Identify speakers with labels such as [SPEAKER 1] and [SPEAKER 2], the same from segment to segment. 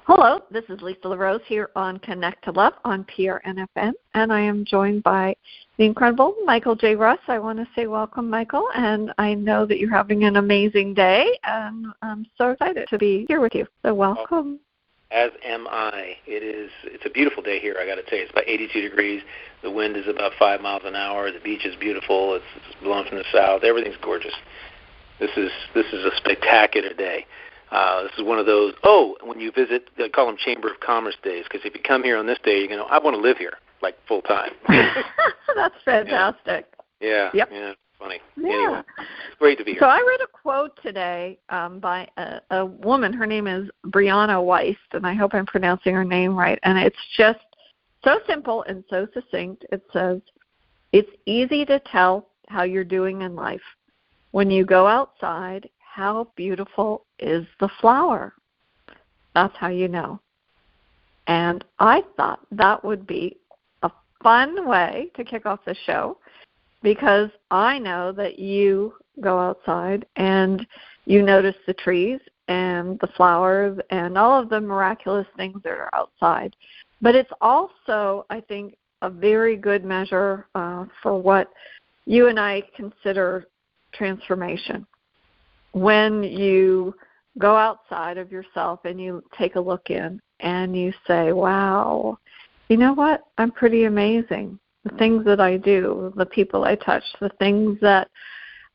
[SPEAKER 1] Hello, this is Lisa LaRose here on Connect to Love on PRNFM, and I am joined by the incredible Michael J. Russ. I want to say welcome, Michael, and I know that you're having an amazing day, and I'm so excited to be here with you. So welcome.
[SPEAKER 2] As am I. It's a beautiful day here, I got to tell you. It's about 82 degrees. The wind is about 5 miles an hour. The beach is beautiful. It's blowing from the south. Everything's gorgeous. This is a spectacular day. This is one of those, when you visit, they call them Chamber of Commerce days, because if you come here on this day, you're going to, I want to live here, like full time.
[SPEAKER 1] That's fantastic.
[SPEAKER 2] Yeah.
[SPEAKER 1] Yep.
[SPEAKER 2] Yeah, funny.
[SPEAKER 1] Yeah.
[SPEAKER 2] Anyway, it's great to be here.
[SPEAKER 1] So I read a quote today by a woman. Her name is Brianna Weist, and I hope I'm pronouncing her name right. And it's just so simple and so succinct. It says, "It's easy to tell how you're doing in life. When you go outside, how beautiful is the flower? That's how you know." And I thought that would be a fun way to kick off the show, because I know that you go outside and you notice the trees and the flowers and all of the miraculous things that are outside. But it's also, I think, a very good measure for what you and I consider transformation. When you go outside of yourself and you take a look in and you say, wow, you know what? I'm pretty amazing. The things that I do, the people I touch, the things that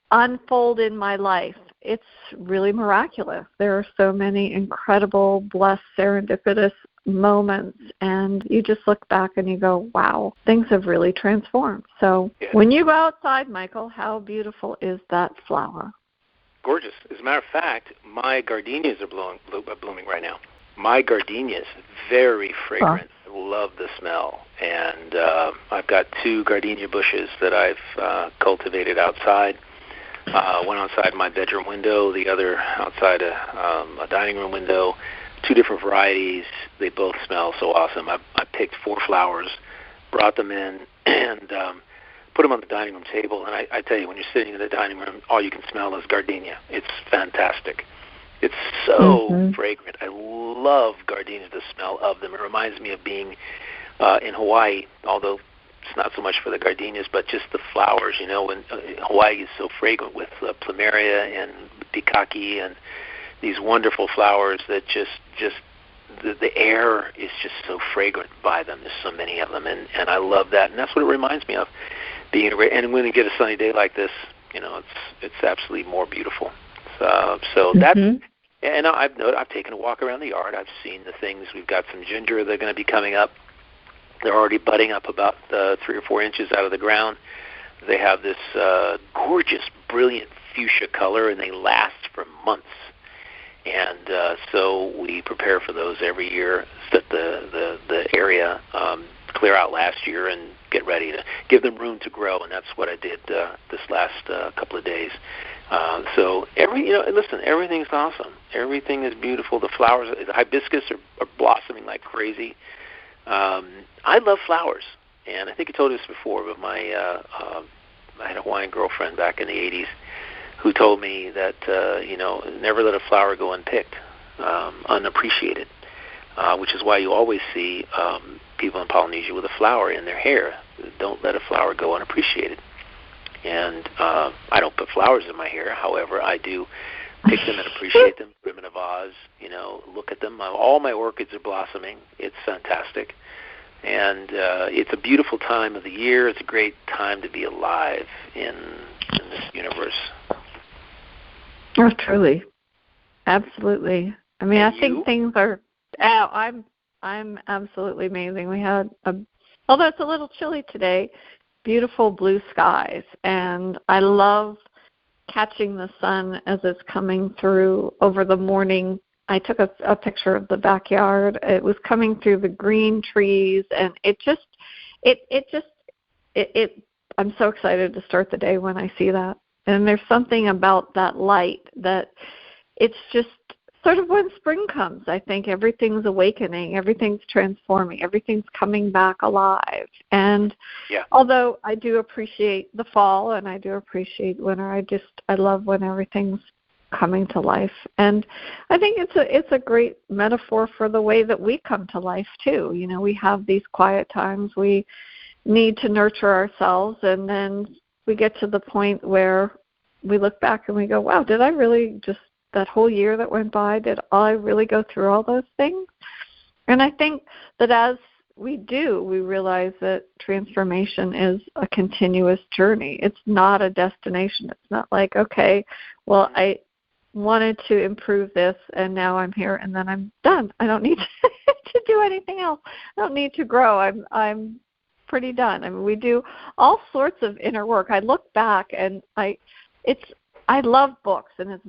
[SPEAKER 1] unfold in my life, it's really miraculous. There are so many incredible, blessed, serendipitous moments, and you just look back and you go, wow, things have really transformed. So When you go outside, Michael, how beautiful is that flower?
[SPEAKER 2] Gorgeous. As a matter of fact, my gardenias are blooming right now. My gardenias, very fragrant. I love the smell. And I've got 2 gardenia bushes that I've cultivated outside. One outside my bedroom window, the other outside a dining room window. 2 different varieties. They both smell so awesome. I picked 4 flowers, brought them in, and put them on the dining room table, and I tell you, when you're sitting in the dining room, all you can smell is gardenia. It's fantastic. It's so fragrant. I love gardenias, the smell of them. It reminds me of being in Hawaii, although it's not so much for the gardenias, but just the flowers. You know, when Hawaii is so fragrant with plumeria and pikaki and these wonderful flowers that just the air is just so fragrant by them. There's so many of them, and I love that, and that's what it reminds me of. And when you get a sunny day like this, you know, it's absolutely more beautiful. So that's, and I've taken a walk around the yard. I've seen the things. We've got some ginger that are going to be coming up. They're already budding up about 3 or 4 inches out of the ground. They have this gorgeous, brilliant fuchsia color, and they last for months. And so we prepare for those every year. Set the area clear out last year and get ready to give them room to grow, and that's what I did this last couple of days. So listen, everything's awesome. Everything is beautiful. The flowers, the hibiscus are blossoming like crazy. I love flowers, and I think I told you this before, but I had a Hawaiian girlfriend back in the 80s who told me that, never let a flower go unpicked, unappreciated, which is why you always see people in Polynesia with a flower in their hair. Don't let a flower go unappreciated. And I don't put flowers in my hair. However, I do pick them and appreciate them, put them in a vase, look at them. All my orchids are blossoming. It's fantastic. And it's a beautiful time of the year. It's a great time to be alive in this universe.
[SPEAKER 1] Oh, truly. Absolutely. I mean, I think things are, I'm absolutely amazing. We had, although it's a little chilly today, beautiful blue skies. And I love catching the sun as it's coming through over the morning. I took a picture of the backyard. It was coming through the green trees, and I'm so excited to start the day when I see that. And there's something about that light that it's just sort of when spring comes, I think everything's awakening, everything's transforming, everything's coming back alive. And although I do appreciate the fall and I do appreciate winter, I love when everything's coming to life. And I think it's a great metaphor for the way that we come to life too. You know, we have these quiet times. We need to nurture ourselves, and then we get to the point where we look back and we go, wow, did I really just, that whole year that went by, did I really go through all those things? And I think that as we do, we realize that transformation is a continuous journey. It's not a destination. It's not like, okay, well, I wanted to improve this, and now I'm here, and then I'm done. I don't need to do anything else. I don't need to grow. I'm pretty done. I mean, we do all sorts of inner work. I look back, and I love books, and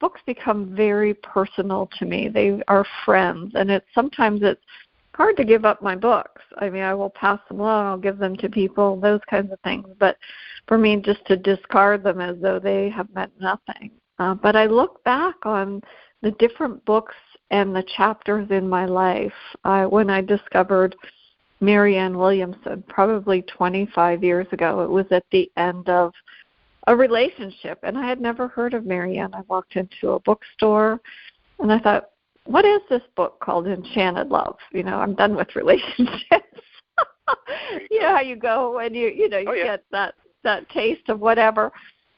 [SPEAKER 1] books become very personal to me. They are friends, and sometimes it's hard to give up my books. I mean, I will pass them along, I'll give them to people, those kinds of things. But for me, just to discard them as though they have meant nothing. But I look back on the different books and the chapters in my life. When I discovered Marianne Williamson, probably 25 years ago, it was at the end of a relationship, and I had never heard of Marianne. I walked into a bookstore, and I thought, what is this book called Enchanted Love? You know, I'm done with relationships. You know how you go and you get that taste of whatever.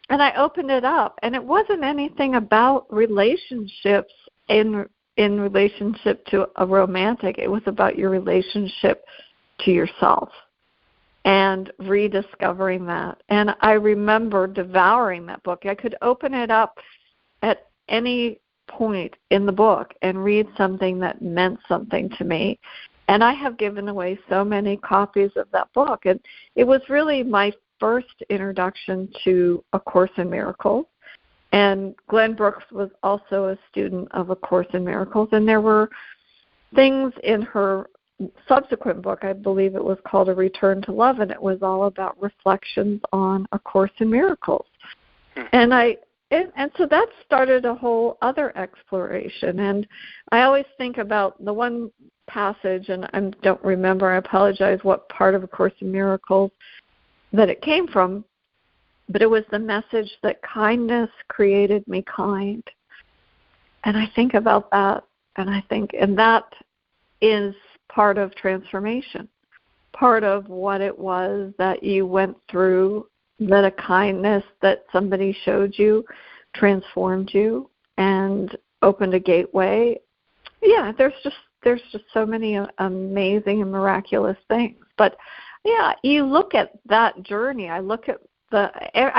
[SPEAKER 1] And I opened it up, and it wasn't anything about relationships in relationship to a romantic. It was about your relationship to yourself and rediscovering that. And I remember devouring that book. I could open it up at any point in the book and read something that meant something to me. And I have given away so many copies of that book. And it was really my first introduction to A Course in Miracles. And Glenn Brooks was also a student of A Course in Miracles. And there were things in her subsequent book, I believe it was called A Return to Love, and it was all about reflections on A Course in Miracles. And so that started a whole other exploration. And I always think about the one passage, and I don't remember, I apologize, what part of A Course in Miracles that it came from, but it was the message that kindness created me kind. And I think about that, and that is part of transformation, part of what it was that you went through, that a kindness that somebody showed you transformed you and opened a gateway. Yeah, there's just so many amazing and miraculous things. But yeah, you look at that journey. I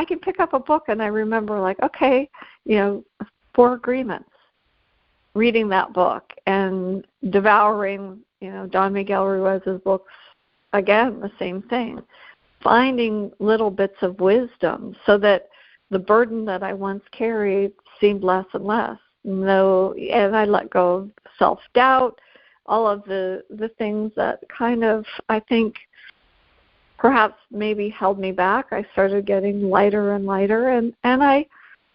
[SPEAKER 1] can pick up a book and I remember, like, okay, 4 Agreements, reading that book and devouring, Don Miguel Ruiz's books, again, the same thing, finding little bits of wisdom so that the burden that I once carried seemed less and less. And I let go of self-doubt, all of the things that kind of, I think, perhaps maybe held me back. I started getting lighter and lighter, and I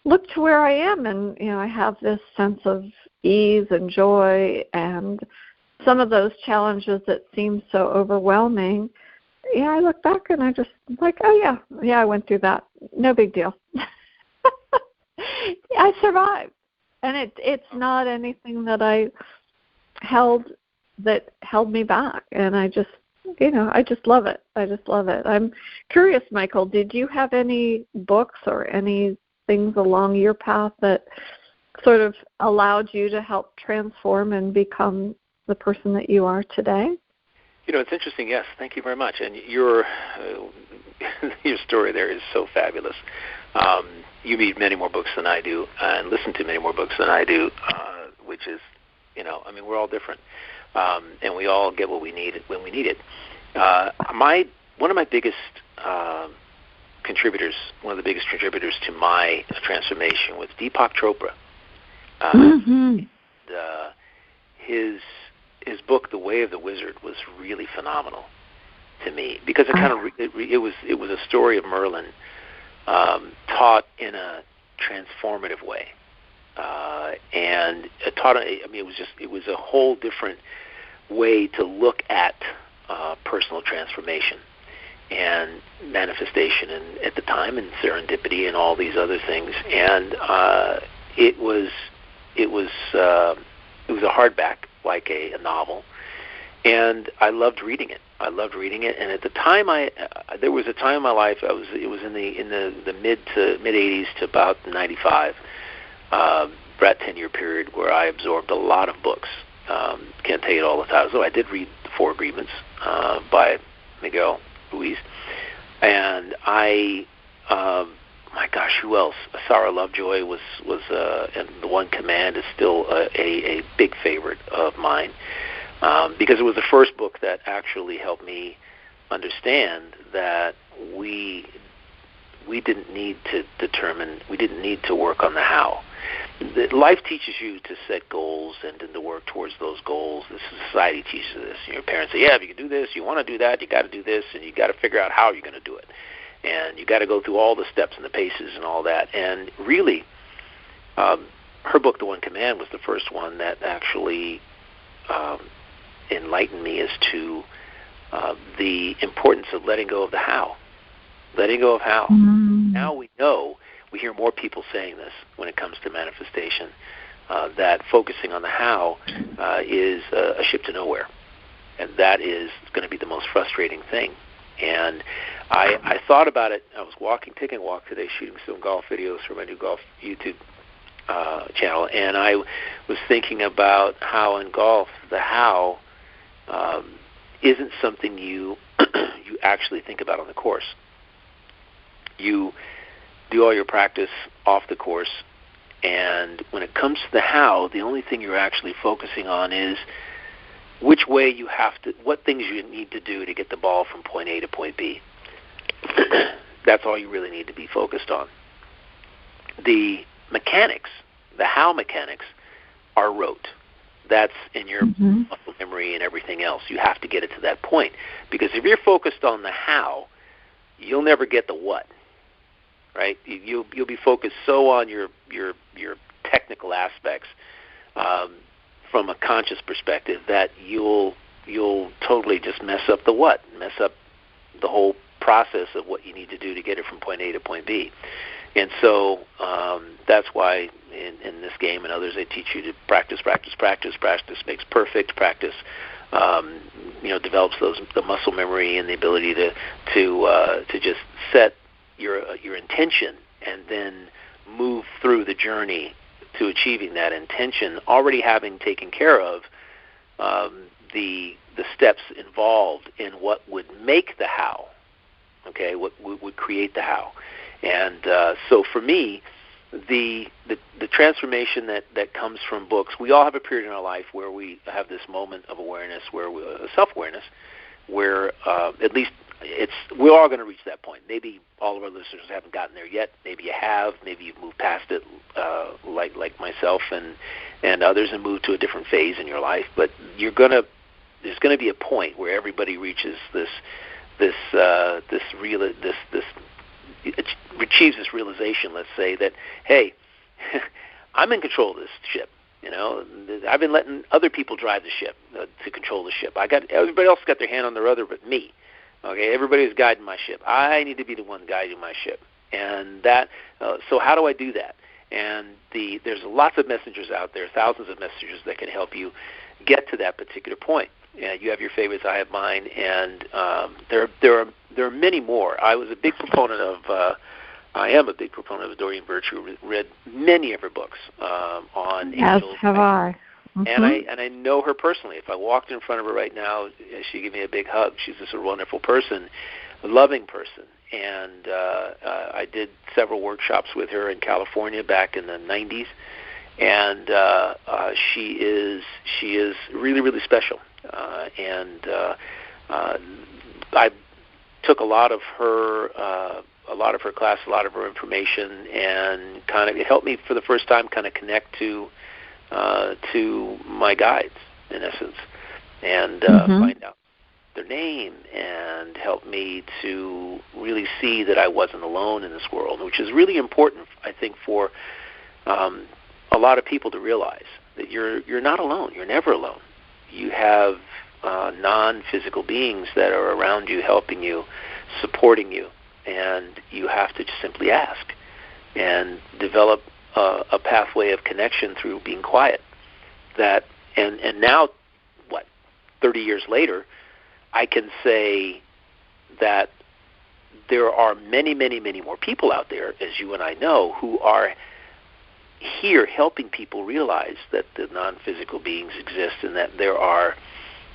[SPEAKER 1] look to where I am, and I have this sense of ease and joy, and some of those challenges that seem so overwhelming, I look back and I just like, oh yeah, I went through that. No big deal. I survived, and it's not anything that I held me back, and I just love it. I just love it. I'm curious, Michael, did you have any books or any things along your path that sort of allowed you to help transform and become the person that you are today?
[SPEAKER 2] It's interesting. Yes, thank you very much. And your story there is so fabulous. You read many more books than I do, and listen to many more books than I do, which is, we're all different, and we all get what we need when we need it. One of the biggest contributors to my transformation was Deepak Chopra. His book, The Way of the Wizard, was really phenomenal to me because it was a story of Merlin taught in a transformative way, and it was a whole different way to look at personal transformation and manifestation, and at the time, and serendipity, and all these other things. And it was a hardback, like a novel, and I loved reading it. And at the time, there was a time in my life. It was in the mid 80s to about 95. That 10-year period where I absorbed a lot of books. Can't tell you all the time. So I did read The Four Agreements by Miguel Ruiz, and my gosh, who else? Sarah Lovejoy was and The One Command is still a big favorite of mine, because it was the first book that actually helped me understand that we didn't need to work on the how. Life teaches you to set goals and to work towards those goals. The society teaches you this. Your parents say, yeah, if you can do this, you want to do that, you got to do this, and you got to figure out how you're going to do it. And you got to go through all the steps and the paces and all that. And really, her book, The One Command, was the first one that actually enlightened me as to the importance of letting go of the how. Letting go of how. Mm-hmm. Now we know, we hear more people saying this when it comes to manifestation, that focusing on the how is a ship to nowhere. And that is going to be the most frustrating thing. And I thought about it. I was taking a walk today, shooting some golf videos for my new golf YouTube channel, and I was thinking about how in golf the how isn't something you actually think about on the course. You do all your practice off the course, and when it comes to the how, the only thing you're actually focusing on is which way what things you need to do to get the ball from point A to point B. That's all you really need to be focused on. The mechanics, the how mechanics, are rote. That's in your muscle memory and everything else. You have to get it to that point. Because if you're focused on the how, you'll never get the what. Right? You'll be focused so on your technical aspects from a conscious perspective that you'll totally just mess up the what, mess up the whole process of what you need to do to get it from point A to point B. And so that's why in this game and others, they teach you to practice. Practice makes perfect. Practice develops the muscle memory and the ability to just set your intention and then move through the journey to achieving that intention, already having taken care of the steps involved in what would make the how, okay, what would create the how. And so for me, the transformation that comes from books, we all have a period in our life where we have this moment of awareness, self-awareness, where at least we're all going to reach that point. Maybe all of our listeners haven't gotten there yet. Maybe you have. Maybe you've moved past it, like myself and others, and moved to a different phase in your life. But there's going to be a point where everybody reaches achieves this realization. Let's say that, hey, I'm in control of this ship. I've been letting other people drive the ship to control the ship. Everybody else got their hand on the rudder, but me. Okay, everybody's guiding my ship. I need to be the one guiding my ship, and that. So how do I do that? And there's lots of messengers out there, thousands of messengers that can help you get to that particular point. You have your favorites, I have mine, and there are many more. I am a big proponent of Doreen Virtue. Read many of her books on angels.
[SPEAKER 1] As have I. Mm-hmm.
[SPEAKER 2] And I know her personally. If I walked in front of her right now, she'd give me a big hug. She's just a wonderful person, a loving person. And I did several workshops with her in California back in the 90s. And she is really, really special. I took a lot of her class, a lot of her information, and it helped me for the first time connect to my guides, in essence, and find out their name, and help me to really see that I wasn't alone in this world, which is really important, I think, for a lot of people to realize that you're not alone. You're never alone. You have non-physical beings that are around you, helping you, supporting you, and you have to just simply ask and develop a pathway of connection through being quiet. That and now, 30 years later, I can say that there are many, many, many more people out there, as you and I know, who are here helping people realize that the non-physical beings exist, and that there are,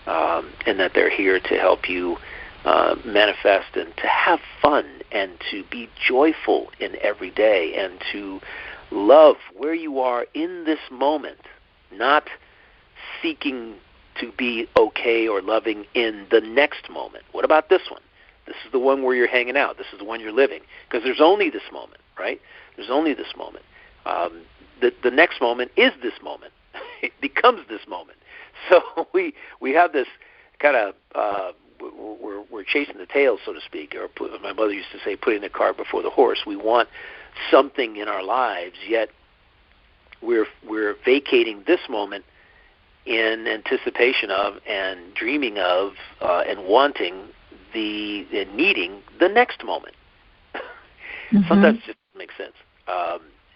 [SPEAKER 2] and that they're here to help you manifest and to have fun and to be joyful in every day and to love where you are in this moment, not seeking to be okay or loving in the next moment. What about this one? This is the one where you're hanging out. This is the one you're living. Because there's only this moment, right? There's only this moment. The next moment is this moment. It becomes this moment. So we have this kind of, we're chasing the tail, so to speak, or my mother used to say, putting the cart before the horse. We want something in our lives, yet we're vacating this moment in anticipation of and dreaming of and wanting and needing the next moment. Sometimes it just makes sense.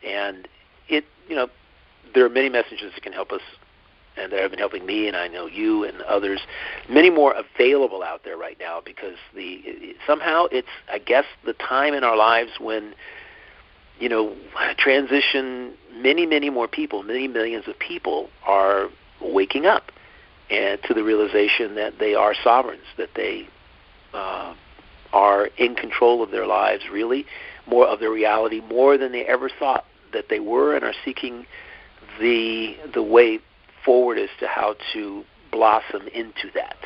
[SPEAKER 2] And it, there are many messages that can help us and that have been helping me, and I know you and others, many more available out there right now, because somehow it's, I guess, the time in our lives when, transition, many, many more people, many millions of people are waking up and to the realization that they are sovereigns, that they are in control of their lives, really, more of their reality, more than they ever thought that they were, and are seeking the way forward as to how to blossom into that,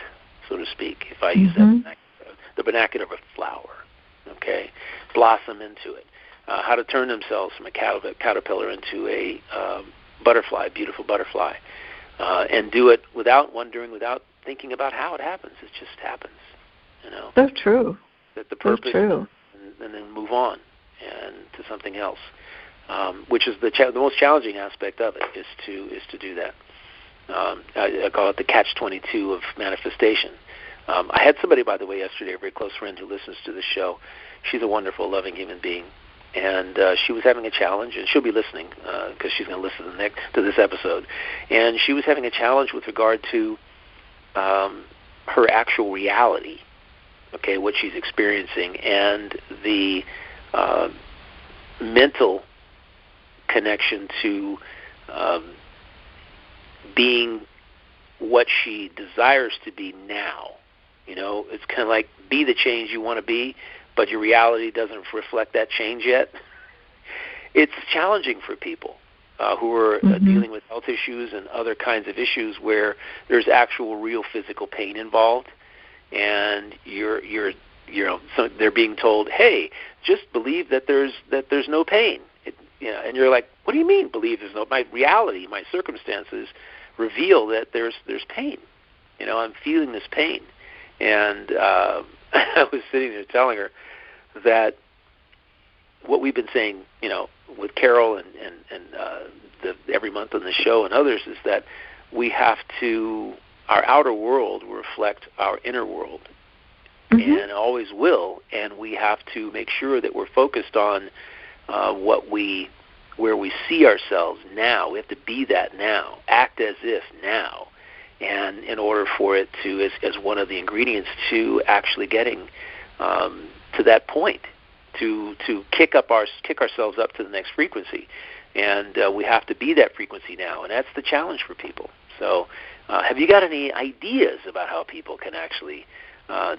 [SPEAKER 2] so to speak, if I use that the vernacular of a flower, okay? Blossom into it. How to turn themselves from a caterpillar into a butterfly, beautiful butterfly, and do it without wondering, without thinking about how it happens. It just happens,
[SPEAKER 1] So true.
[SPEAKER 2] That the purpose,
[SPEAKER 1] so true.
[SPEAKER 2] And then move on and to something else, which is the most challenging aspect of it, is to do that. I call it the catch-22 of manifestation. I had somebody, by the way, yesterday, a very close friend who listens to the show. She's a wonderful, loving human being, and she was having a challenge, and she'll be listening because she's going to listen to this episode. And she was having a challenge with regard to her actual reality, okay, what she's experiencing, and the mental connection to being what she desires to be now. It's kind of like be the change you want to be, but your reality doesn't reflect that change yet. It's challenging for people who are dealing with health issues and other kinds of issues where there's actual real physical pain involved, and so they're being told, hey, just believe that there's no pain. And you're like, what do you mean believe there's no? My reality, my circumstances reveal that there's pain. I'm feeling this pain. And I was sitting there telling her that what we've been saying, with Carol and every month on the show and others, is that we have to, our outer world will reflect our inner world, and always will, and we have to make sure that we're focused on where we see ourselves now. We have to be that now, act as if now, and in order for it to, as one of the ingredients to actually getting to that point, to kick ourselves up to the next frequency, and we have to be that frequency now, and that's the challenge for people. So, have you got any ideas about how people can actually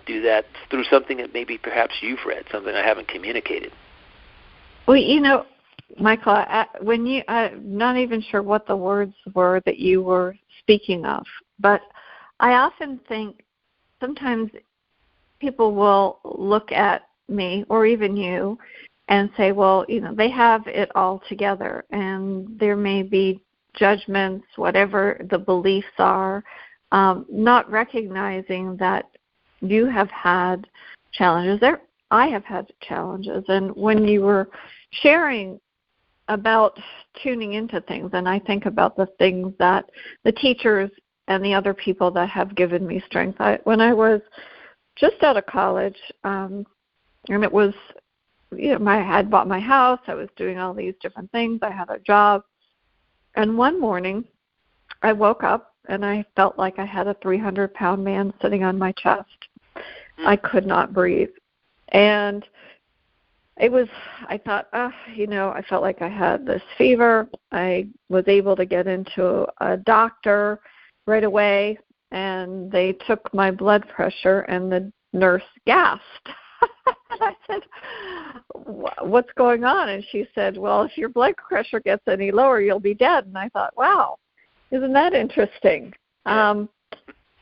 [SPEAKER 2] do that through something that maybe perhaps you've read, something I haven't communicated?
[SPEAKER 1] Well, Michael, I'm not even sure what the words were that you were speaking of, but I often think sometimes people will look at me or even you and say, well, they have it all together, and there may be judgments, whatever the beliefs are, not recognizing that you have had challenges. I have had challenges, and when you were sharing about tuning into things, and I think about the things that the teachers and the other people that have given me strength. When I was just out of college, and it was I had bought my house. I was doing all these different things. I had a job. And one morning, I woke up and I felt like I had a 300-pound man sitting on my chest. I could not breathe. And I thought, I felt like I had this fever. I was able to get into a doctor right away, and they took my blood pressure, and the nurse gasped. And I said, what's going on? And she said, well, if your blood pressure gets any lower, you'll be dead. And I thought, wow, isn't that interesting?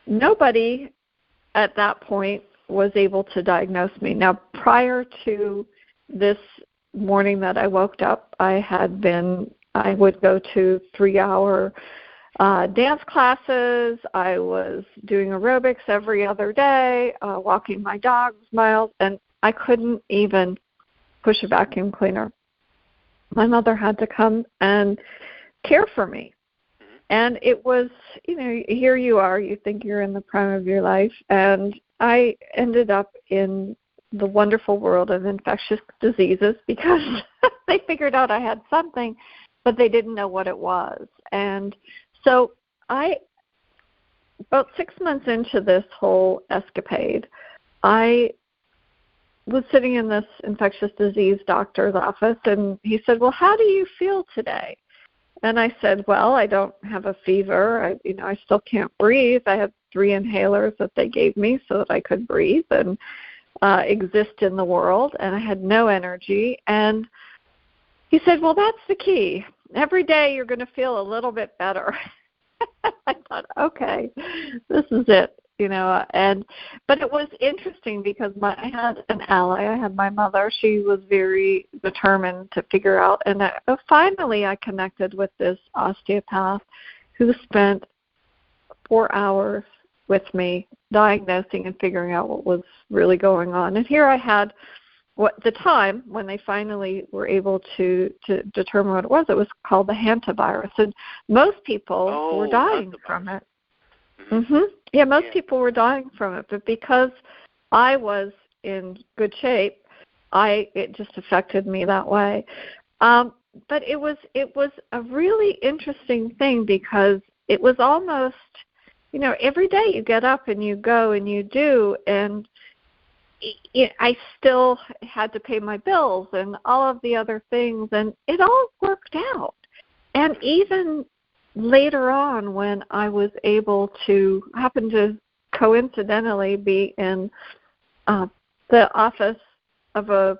[SPEAKER 1] Nobody at that point was able to diagnose me. Now, prior to this morning that I woke up, I would go to 3-hour dance classes. I was doing aerobics every other day, walking my dogs miles, and I couldn't even push a vacuum cleaner. My mother had to come and care for me. And it was, here you are, you think you're in the prime of your life, and I ended up in the wonderful world of infectious diseases because they figured out I had something, but they didn't know what it was. And so about 6 months into this whole escapade, I was sitting in this infectious disease doctor's office, and he said, well, how do you feel today? And I said, well, I don't have a fever. I still can't breathe. I have 3 inhalers that they gave me so that I could breathe and exist in the world, and I had no energy. And he said, well, that's the key. Every day you're going to feel a little bit better. I thought, okay, this is it, but it was interesting because I had an ally. I had my mother. She was very determined to figure out, and finally I connected with this osteopath who spent 4 hours with me diagnosing and figuring out what was really going on. And here I had the time when they finally were able to determine what it was called the hantavirus. And most people were dying from it. Yeah, most people were dying from it. But because I was in good shape, it just affected me that way. But it was a really interesting thing because it was almost, every day you get up and you go and you do, and I still had to pay my bills and all of the other things, and it all worked out. And even later on, when I was able to happen to coincidentally be in the office of a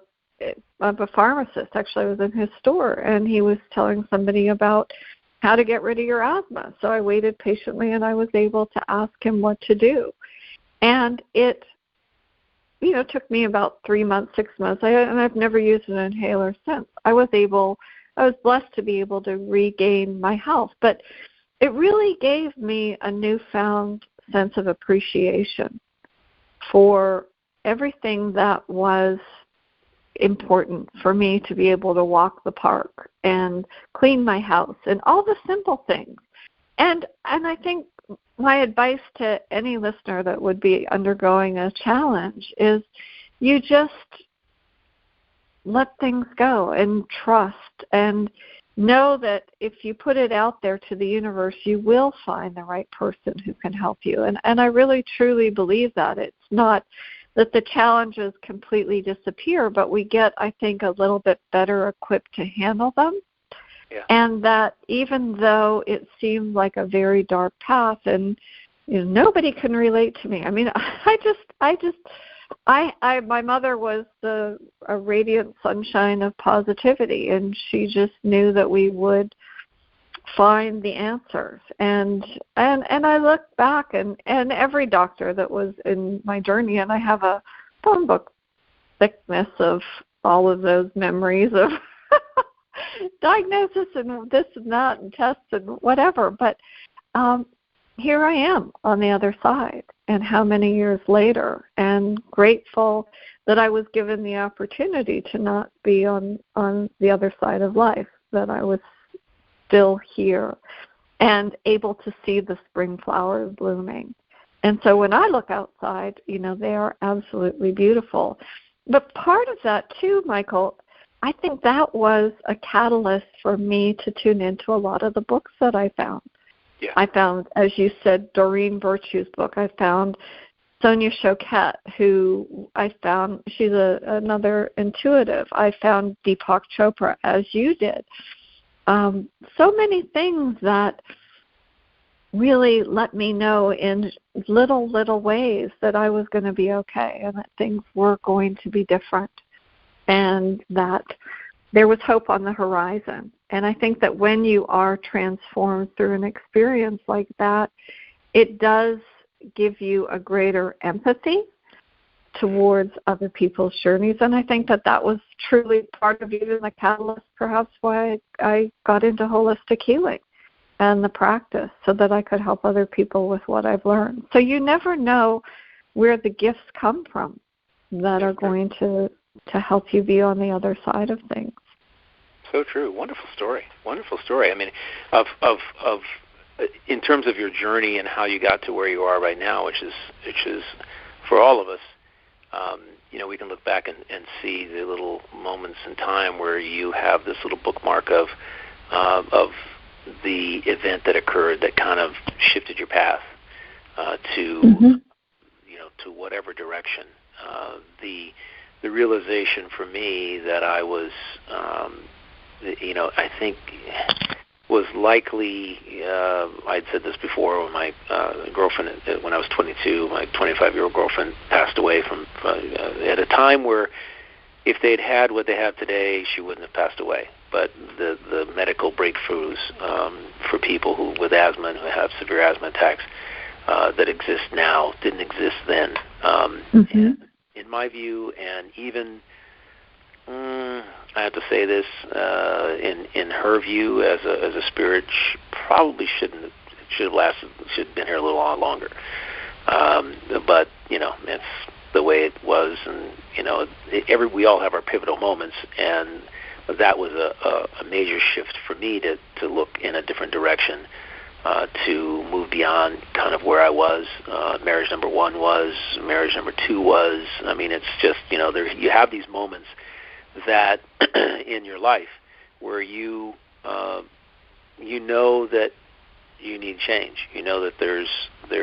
[SPEAKER 1] pharmacist, actually I was in his store, and he was telling somebody about how to get rid of your asthma. So I waited patiently, and I was able to ask him what to do. And it took me about 3 months, 6 months, and I've never used an inhaler since. I was blessed to be able to regain my health, but it really gave me a newfound sense of appreciation for everything that was important for me to be able to walk the park and clean my house and all the simple things. And I think my advice to any listener that would be undergoing a challenge is you just let things go and trust and know that if you put it out there to the universe, you will find the right person who can help you. And I really, truly believe that. It's not that the challenges completely disappear, but we get, I think, a little bit better equipped to handle them. Yeah. And that even though it seemed like a very dark path, and nobody can relate to me. I mean, my mother was a radiant sunshine of positivity, and she just knew that we would find the answers. And I look back, and every doctor that was in my journey, and I have a phone book thickness of all of those memories of diagnosis and this and that and tests and whatever. But here I am on the other side, and how many years later, and grateful that I was given the opportunity to not be on the other side of life, that I was still here and able to see the spring flowers blooming. And so when I look outside, they are absolutely beautiful. But part of that too, Michael, I think that was a catalyst for me to tune into a lot of the books that I found.
[SPEAKER 2] Yeah.
[SPEAKER 1] I found, as you said, Doreen Virtue's book. I found Sonia Choquette, who I found, she's another intuitive. I found Deepak Chopra, as you did. So many things that really let me know in little ways that I was going to be okay and that things were going to be different and that there was hope on the horizon. And I think that when you are transformed through an experience like that, it does give you a greater empathy towards other people's journeys. And I think that that was truly part of even the catalyst, perhaps, why I got into holistic healing and the practice, so that I could help other people with what I've learned. So you never know where the gifts come from that are going to help you be on the other side of things.
[SPEAKER 2] So true. Wonderful story. Wonderful story. I mean, in terms of your journey and how you got to where you are right now, which is for all of us, we can look back and see the little moments in time where you have this little bookmark of the event that occurred that kind of shifted your path to to whatever direction. The realization for me that I was, I think was likely, I'd said this before, when my girlfriend, when I was 22, my 25-year-old girlfriend passed away from at a time where if they'd had what they have today, she wouldn't have passed away. But the medical breakthroughs for people who with asthma and who have severe asthma attacks that exist now didn't exist then. And in my view, and even I have to say this, in her view, as a spirit, probably should have been here a little longer. But it's the way it was, and we all have our pivotal moments, and that was a major shift for me to look in a different direction, to move beyond kind of where I was. Marriage number 1 was, marriage number 2 was. I mean, it's just, you have these moments that in your life where you know that you need change. You know that there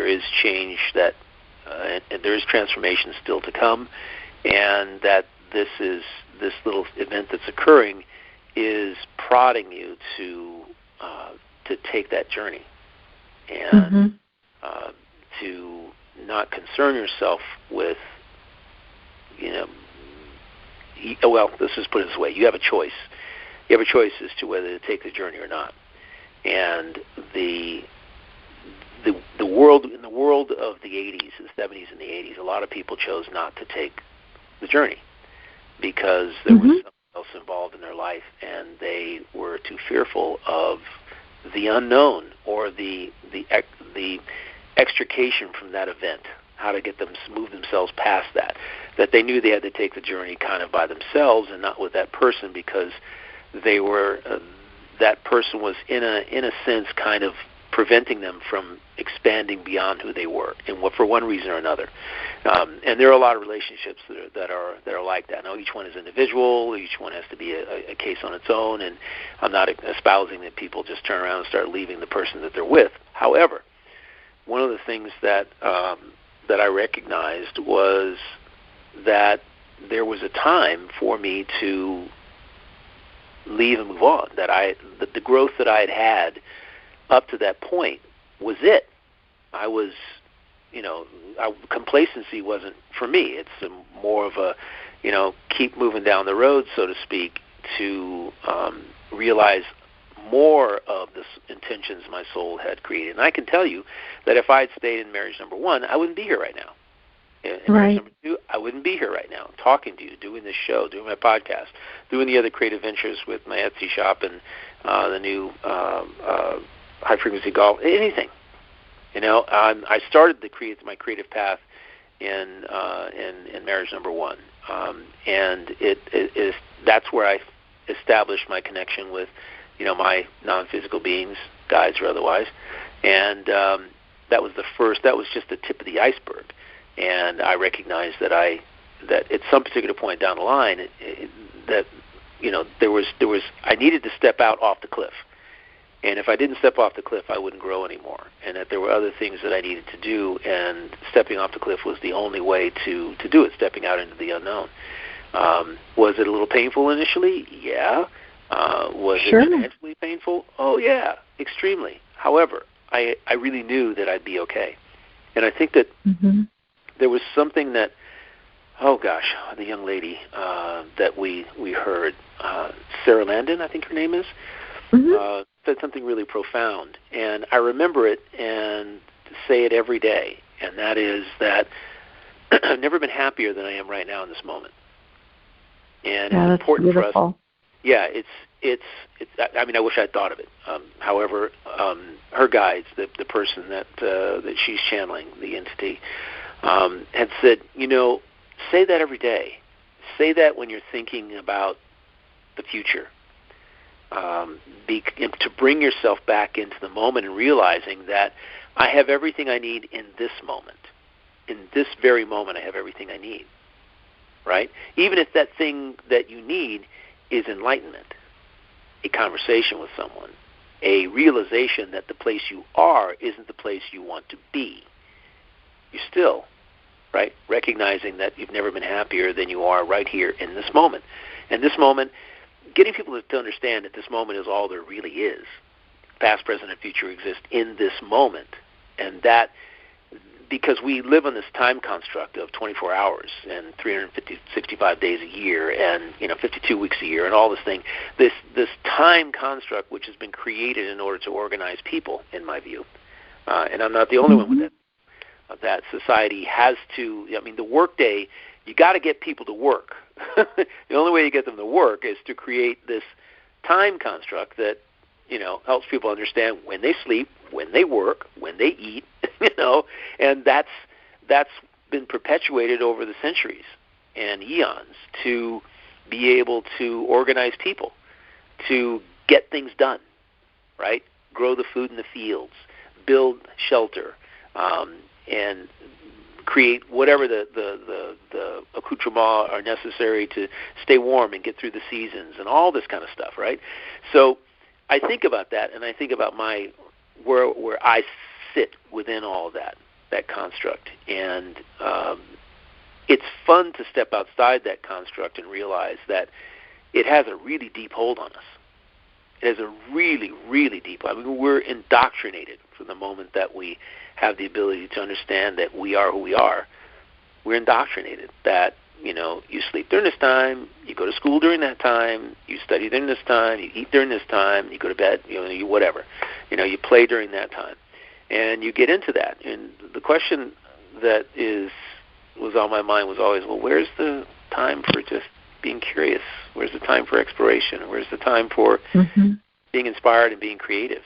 [SPEAKER 2] is change that and there is transformation still to come, and that this little event that's occurring is prodding you to take that journey and to not concern yourself with, well, let's just put it this way. You have a choice. You have a choice as to whether to take the journey or not. And the world, in the world of the 80s, the 70s and the 80s, a lot of people chose not to take the journey because there was something else involved in their life, and they were too fearful of the unknown or the extrication from that event, how to get them move themselves past that they knew they had to take the journey kind of by themselves and not with that person, because they were that person was in a sense kind of preventing them from expanding beyond who they were, and for one reason or another. And there are a lot of relationships that are like that. Now, each one is individual. Each one has to be a case on its own, and I'm not espousing that people just turn around and start leaving the person that they're with. However, one of the things that I recognized was that there was a time for me to leave and move on, that the growth that I had up to that point was it. I was, complacency wasn't for me. It's more of a, keep moving down the road, so to speak, to realize more of the intentions my soul had created. And I can tell you that if I had stayed in marriage number 1, I wouldn't be here right now. In marriage number 2, I wouldn't be here right now, talking to you, doing this show, doing my podcast, doing the other creative ventures with my Etsy shop and the new high-frequency golf, anything. I started my creative path in marriage number 1, and that's where I established my connection with, my non-physical beings, guides or otherwise, and that was just the tip of the iceberg. And I recognized that I that at some particular point down the line, that there was I needed to step out off the cliff, and if I didn't step off the cliff, I wouldn't grow anymore, and that there were other things that I needed to do, and stepping off the cliff was the only way to do it. Stepping out into the unknown. Was it a little painful initially? Yeah. Was it financially painful? Oh yeah, extremely. However, I really knew that I'd be okay, and I think that there was something that, oh gosh, the young lady that we heard, Sarah Landon, I think her name is, said something really profound, and I remember it and say it every day, and that is that I've never been happier than I am right now in this moment. And it's important for us. Yeah, it's. I mean, I wish I'd thought of it. However, her guides, the person that she's channeling, the entity, had said, say that every day. Say that when you're thinking about the future. To bring yourself back into the moment and realizing that I have everything I need in this moment. In this very moment, I have everything I need. Right? Even if that thing that you need is enlightenment, a conversation with someone, a realization that the place you are isn't the place you want to be. You're still, right, recognizing that you've never been happier than you are right here in this moment. And this moment, getting people to understand that this moment is all there really is. Past, present, and future exist in this moment. And that, because we live on this time construct of 24 hours and 365 days a year and 52 weeks a year and all this thing, this time construct which has been created in order to organize people, in my view, and I'm not the only one with that. That society has to. I mean, the workday, you got to get people to work. The only way you get them to work is to create this time construct that helps people understand when they sleep, when they work, when they eat, and that's been perpetuated over the centuries and eons to be able to organize people, to get things done, right? Grow the food in the fields, build shelter, and create whatever the accoutrements are necessary to stay warm and get through the seasons and all this kind of stuff, right? So I think about that, and I think about where I sit within all of that construct, and it's fun to step outside that construct and realize that it has a really deep hold on us. It has a really, really deep. I mean, we're indoctrinated from the moment that we have the ability to understand that we are who we are. We're indoctrinated that you sleep during this time, you go to school during that time, you study during this time, you eat during this time, you go to bed, you whatever. You play during that time. And you get into that. And the question that was on my mind was always, well, where's the time for just being curious? Where's the time for exploration? Where's the time for being inspired and being creative?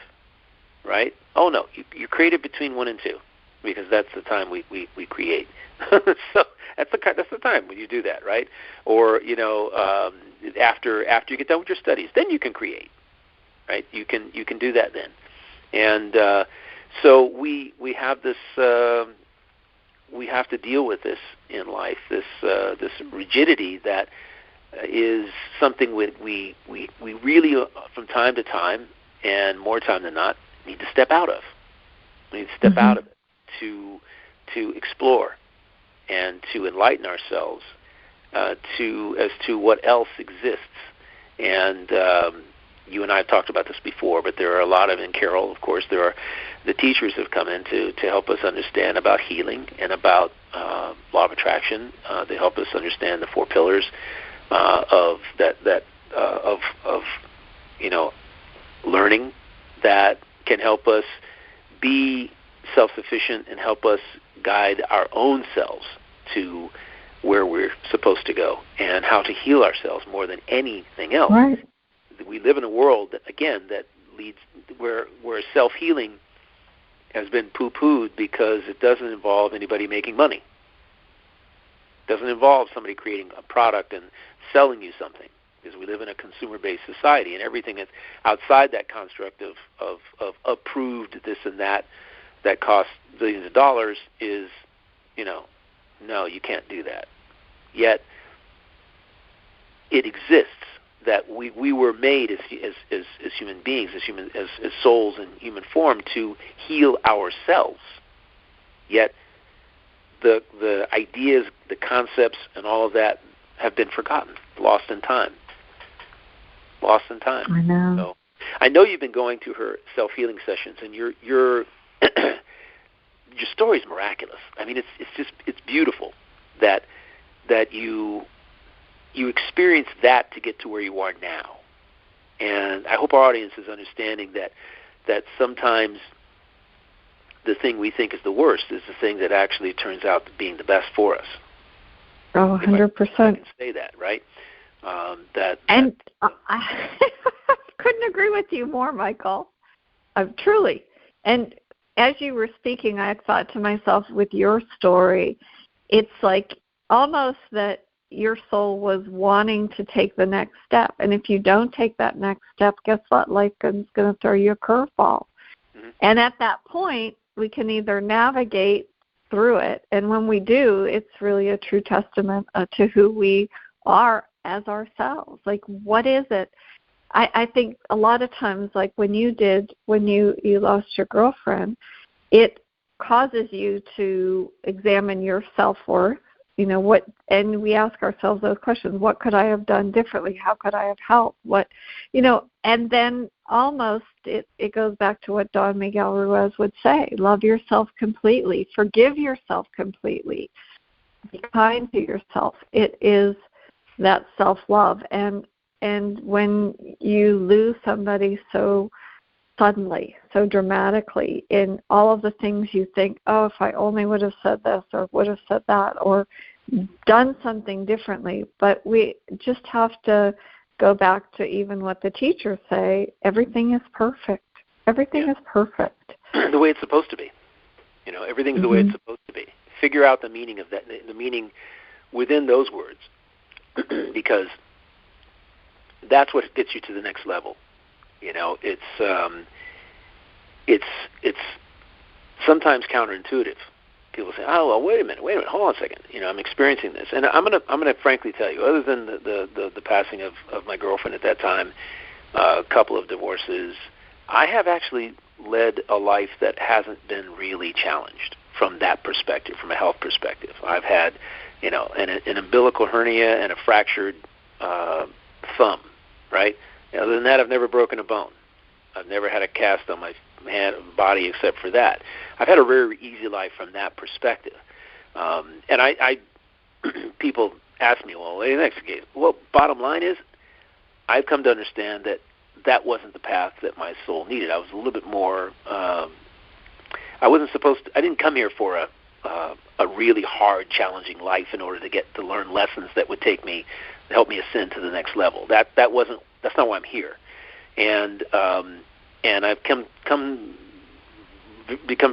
[SPEAKER 2] Right? Oh, no, you're creative between 1 and 2 because that's the time we create. So that's the time when you do that, right? Or after you get done with your studies, then you can create, right? You can do that then, and so we have this. We have to deal with this in life. This rigidity that is something we really from time to time and more time than not need to step out of. We need to step out of it to explore and to enlighten ourselves as to what else exists. And you and I have talked about this before, but there are a lot of, in Carol, of course, there are the teachers have come in to help us understand about healing and about law of attraction. They help us understand the 4 pillars of learning that can help us be self-sufficient and help us guide our own selves to where we're supposed to go and how to heal ourselves more than anything else.
[SPEAKER 1] Right.
[SPEAKER 2] We live in a world that, again, that leads where self-healing has been poo-pooed because it doesn't involve anybody making money. It doesn't involve somebody creating a product and selling you something, because we live in a consumer-based society, and everything that's outside that construct of approved this and that costs billions of dollars is, no, you can't do that. yet it exists. That we were made as human beings, as souls in human form to heal ourselves. Yet the ideas, the concepts, and all of that have been forgotten, lost in time.
[SPEAKER 1] I know.
[SPEAKER 2] So, I know you've been going through her self-healing sessions, and your your story is miraculous. I mean, it's beautiful that you experience that to get to where you are now. And I hope our audience is understanding that sometimes the thing we think is the worst is the thing that actually turns out to being the best for us.
[SPEAKER 1] Oh, 100%.
[SPEAKER 2] I can say that, right?
[SPEAKER 1] I couldn't agree with you more, Michael. Truly. And as you were speaking, I thought to myself, with your story, it's like almost that your soul was wanting to take the next step. And if you don't take that next step, guess what? Life is going to throw you a curveball. Mm-hmm. And at that point, we can either navigate through it, and when we do, it's really a true testament to who we are as ourselves. Like, what is it? I think a lot of times, like when you lost your girlfriend, it causes you to examine your self-worth. You know, what, and we ask ourselves those questions. What could I have done differently? How could I have helped? What, you know, and then almost it goes back to what Don Miguel Ruiz would say: love yourself completely, forgive yourself completely, be kind to yourself. It is that self-love. And when you lose somebody so suddenly, so dramatically, in all of the things you think, oh, if I only would have said this or would have said that or done something differently. But we just have to go back to even what the teachers say: everything is perfect. Everything is perfect.
[SPEAKER 2] The way it's supposed to be. You know, everything's the way it's supposed to be. Figure out the meaning of that, the meaning within those words, because that's what gets you to the next level. You know, it's sometimes counterintuitive. People say, "Oh, well, wait a minute, hold on a second. You know, I'm experiencing this," and I'm gonna frankly tell you, other than the passing of my girlfriend at that time, a couple of divorces, I have actually led a life that hasn't been really challenged from that perspective, from a health perspective. I've had, you know, an umbilical hernia and a fractured thumb, right? Other than that, I've never broken a bone. I've never had a cast on my body except for that. I've had a very easy life from that perspective. And I people ask me, well, bottom line is, I've come to understand that wasn't the path that my soul needed. I was a little bit more, I didn't come here for a really hard, challenging life in order to learn lessons that would help me ascend to the next level. That's not why I'm here. And I've become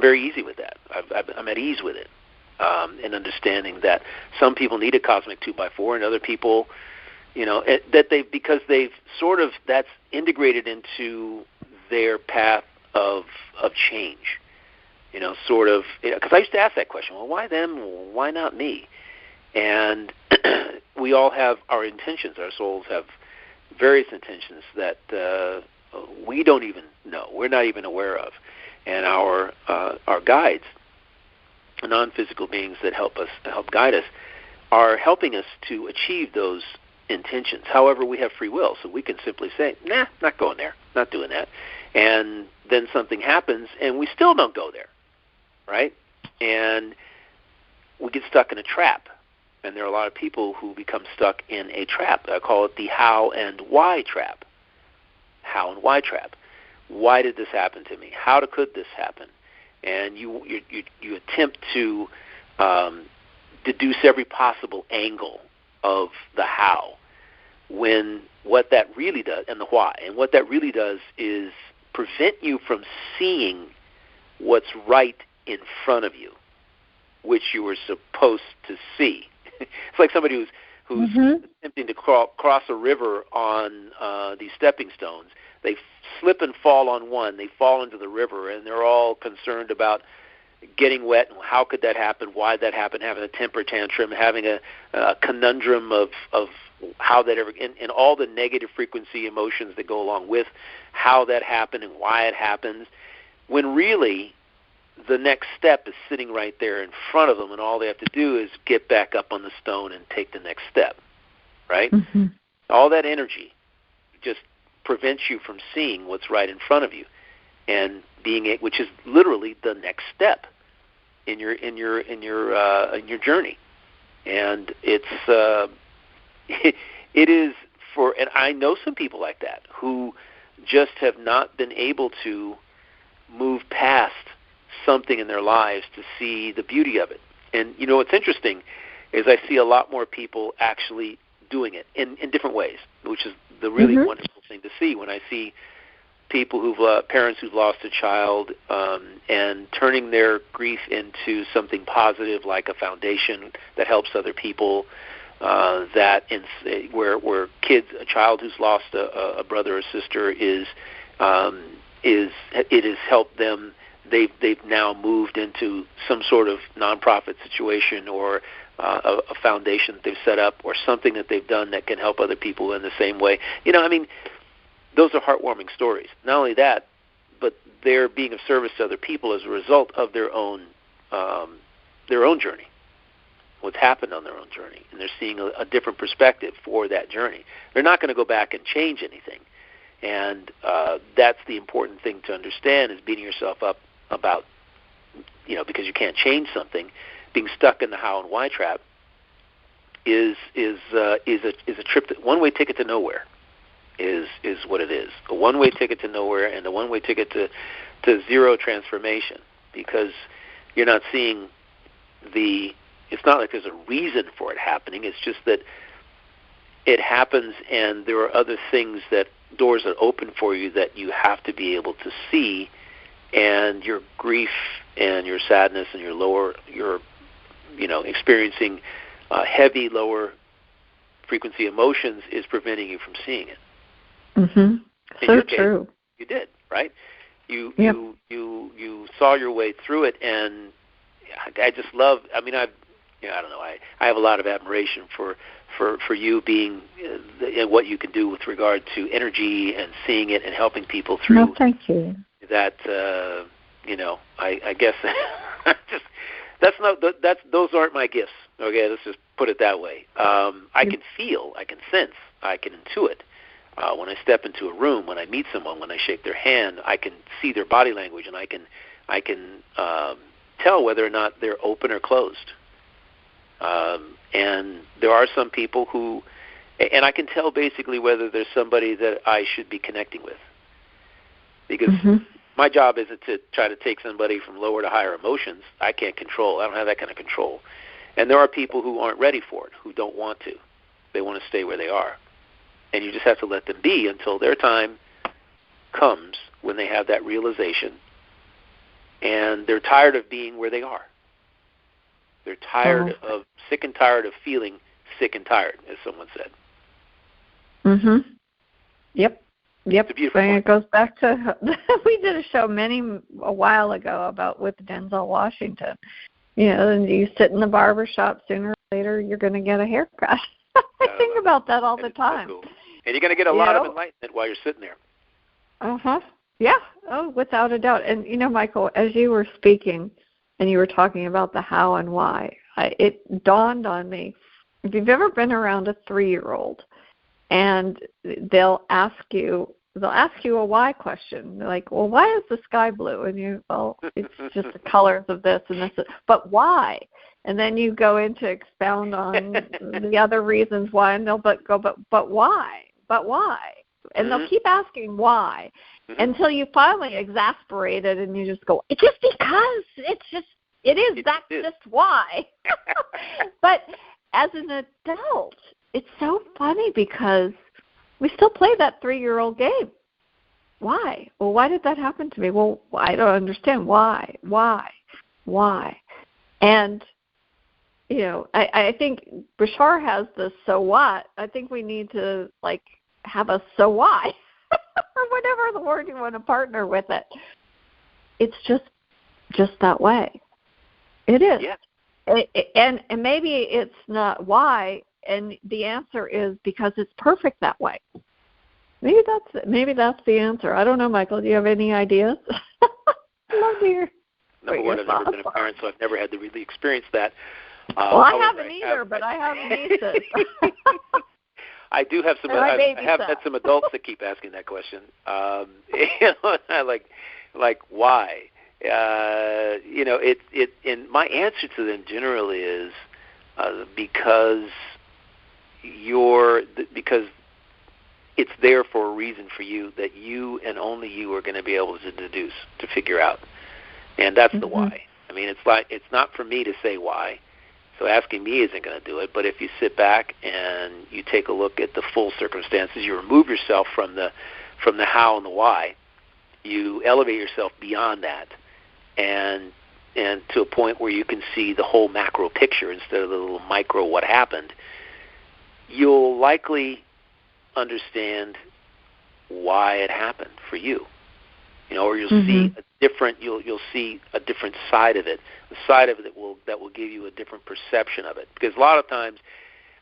[SPEAKER 2] very easy with that. I'm at ease with it, and understanding that some people need a cosmic 2x4, and other people, you know, because that's integrated into their path of change. You know, sort of, because I used to ask that question: well, why them? Why not me? And we all have our intentions. Our souls have various intentions that we don't even know. We're not even aware of. And our guides, non-physical beings that help guide us, are helping us to achieve those intentions. However, we have free will, so we can simply say, nah, not going there, not doing that. And then something happens, and we still don't go there, right? And we get stuck in a trap. And there are a lot of people who become stuck in a trap. I call it the how and why trap. How and why trap. Why did this happen to me? How could this happen? And you attempt to deduce every possible angle of the how, when what that really does, and the why, and what that really does is prevent you from seeing what's right in front of you, which you were supposed to see. It's like somebody who's attempting to cross a river on these stepping stones. They slip and fall on one. They fall into the river, and they're all concerned about, getting wet and how could that happen, why that happened, having a temper tantrum, having a conundrum of how that ever, and all the negative frequency emotions that go along with how that happened and why it happens, when really the next step is sitting right there in front of them, and all they have to do is get back up on the stone and take the next step, right? Mm-hmm. All that energy just prevents you from seeing what's right in front of you, and which is literally the next step in your journey. And it's it is for, and I know some people like that who just have not been able to move past something in their lives to see the beauty of it. And you know what's interesting is I see a lot more people actually doing it in different ways, which is the really mm-hmm. wonderful thing to see when I see people parents who've lost a child, and turning their grief into something positive, like a foundation that helps other people. Where a child who's lost a brother or sister it has helped them. They've now moved into some sort of nonprofit situation or a foundation that they've set up, or something that they've done that can help other people in the same way. Those are heartwarming stories. Not only that, but they're being of service to other people as a result of their own journey, what's happened on their own journey, and they're seeing a different perspective for that journey. They're not going to go back and change anything, and that's the important thing to understand, is beating yourself up about, because you can't change something. Being stuck in the how and why trap is a trip, one-way ticket to nowhere. Is what it is. A one-way ticket to nowhere, and a one-way ticket to zero transformation, because you're not seeing it's not like there's a reason for it happening. It's just that it happens, and there are other things, doors that open for you that you have to be able to see, and your grief and your sadness and your experiencing heavy lower frequency emotions is preventing you from seeing it.
[SPEAKER 1] Mm-hmm. So true.
[SPEAKER 2] You did, right? You saw your way through it, and I just love. I don't know. I have a lot of admiration for you being and what you can do with regard to energy and seeing it and helping people through.
[SPEAKER 1] No, thank you.
[SPEAKER 2] That I guess those aren't my gifts. Okay, let's just put it that way. I can feel, I can sense, I can intuit. When I step into a room, when I meet someone, when I shake their hand, I can see their body language, and I can tell whether or not they're open or closed. And there are some people and I can tell basically whether there's somebody that I should be connecting with, because mm-hmm. my job isn't to try to take somebody from lower to higher emotions. I can't control. I don't have that kind of control. And there are people who aren't ready for it, who don't want to. They want to stay where they are. And you just have to let them be until their time comes when they have that realization, and they're tired of being where they are. They're tired sick and tired of feeling sick and tired, as someone said.
[SPEAKER 1] Mm-hmm. Yep.
[SPEAKER 2] It's a beautiful
[SPEAKER 1] point. It goes back to, we did a show a while ago with Denzel Washington. And you sit in the barber shop, sooner or later you're going to get a haircut. I think about that all the time.
[SPEAKER 2] Cool. And you're going to get a lot of enlightenment while you're sitting there.
[SPEAKER 1] Uh-huh. Yeah. Oh, without a doubt. And, Michael, as you were speaking and you were talking about the how and why, it dawned on me, if you've ever been around a 3-year-old and they'll ask you a why question. They're like, well, why is the sky blue? And it's just the colors of this and this. But why? And then you go into expound on the other reasons why, and they'll go, but why? But why? And they'll keep asking why until you finally exasperate it, and you just go, it's just because. That's just why. But as an adult, it's so funny because we still play that 3-year-old game. Why? Well, why did that happen to me? Well, I don't understand. Why? And I think Bashar has the so what. I think we need to have a so why, or whatever the word you want to partner with it. It's just that way. It is.
[SPEAKER 2] Yeah.
[SPEAKER 1] And maybe it's not why, and the answer is because it's perfect that way. Maybe that's the answer. I don't know, Michael. Do you have any ideas? Love to hear.
[SPEAKER 2] Number one, I've never been a parent, so I've never had to really experience that.
[SPEAKER 1] Well, I haven't either, but I have nieces.
[SPEAKER 2] I do have some. I have met some adults that keep asking that question. Like why? And my answer to them generally is because it's there for a reason for you that you and only you are going to be able to deduce, to figure out, and that's the why. I mean, it's not for me to say why. So asking me isn't going to do it, but if you sit back and you take a look at the full circumstances, you remove yourself from the how and the why, you elevate yourself beyond that, and to a point where you can see the whole macro picture instead of the little micro what happened, you'll likely understand why it happened for you. Or you'll see you'll see a different side of it, a side of it that will give you a different perception of it. Because a lot of times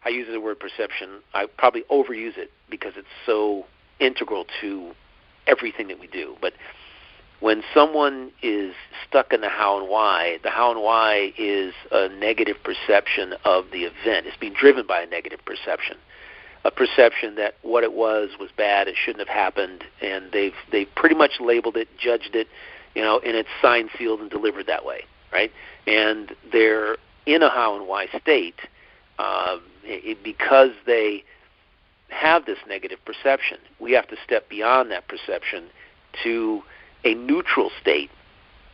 [SPEAKER 2] I use the word perception, I probably overuse it because it's so integral to everything that we do. But when someone is stuck in the how and why is a negative perception of the event. It's being driven by a negative perception. A perception that what it was bad, it shouldn't have happened, and they've pretty much labeled it, judged it, and it's signed, sealed, and delivered that way, right? And they're in a how and why state because they have this negative perception. We have to step beyond that perception to a neutral state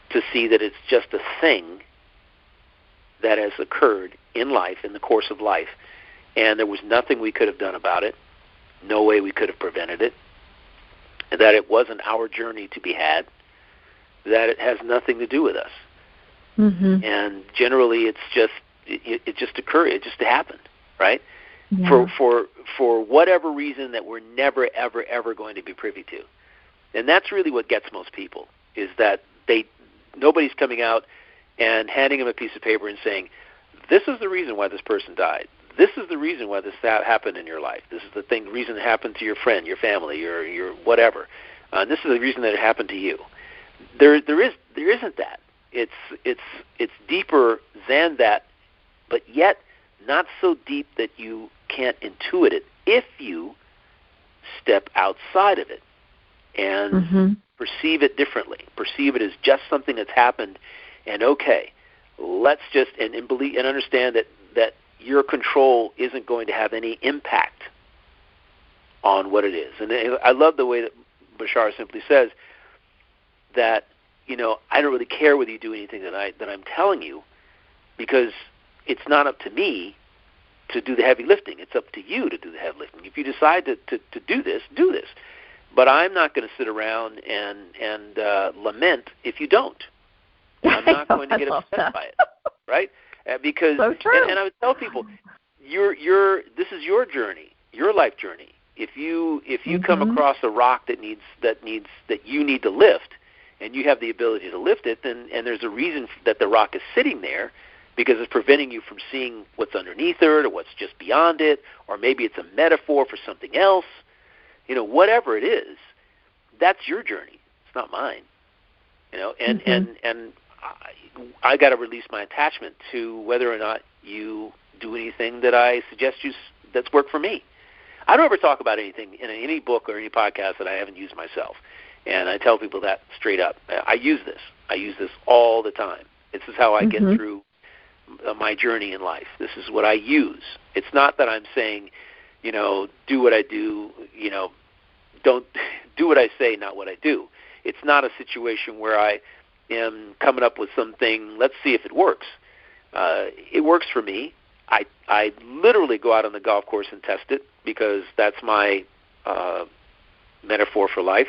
[SPEAKER 2] to see that it's just a thing that has occurred in life, in the course of life, and there was nothing we could have done about it, no way we could have prevented it, and that it wasn't our journey to be had, that it has nothing to do with us. And generally it just occurred, it just happened, right? Yeah. For whatever reason that we're never, ever, ever going to be privy to. And that's really what gets most people, is that nobody's coming out and handing them a piece of paper and saying, this is the reason why this person died. This is the reason why this happened in your life. This is the reason it happened to your friend, your family, your whatever. This is the reason that it happened to you. There isn't that. It's deeper than that, but yet not so deep that you can't intuit it if you step outside of it and perceive it differently. Perceive it as just something that's happened, and okay, let's just and believe and understand that your control isn't going to have any impact on what it is. And I love the way that Bashar simply says that, I don't really care whether you do anything that I'm telling you, because it's not up to me to do the heavy lifting. It's up to you to do the heavy lifting. If you decide to do this, do this. But I'm not going to sit around and lament if you don't. I'm not going to get upset by it, right? Because
[SPEAKER 1] so true.
[SPEAKER 2] And I would tell people, this is your journey, your life journey. If you come across a rock that you need to lift, and you have the ability to lift it, and there's a reason that the rock is sitting there, because it's preventing you from seeing what's underneath it or what's just beyond it, or maybe it's a metaphor for something else. Whatever it is, that's your journey. It's not mine. And I got to release my attachment to whether or not you do anything that I suggest that's worked for me. I don't ever talk about anything in any book or any podcast that I haven't used myself, and I tell people that straight up. I use this. I use this all the time. This is how I get through my journey in life. This is what I use. It's not that I'm saying, do what I do, don't do what I say, not what I do. It's not a situation where I am coming up with something, let's see if it works. It works for me. I literally go out on the golf course and test it, because that's my metaphor for life.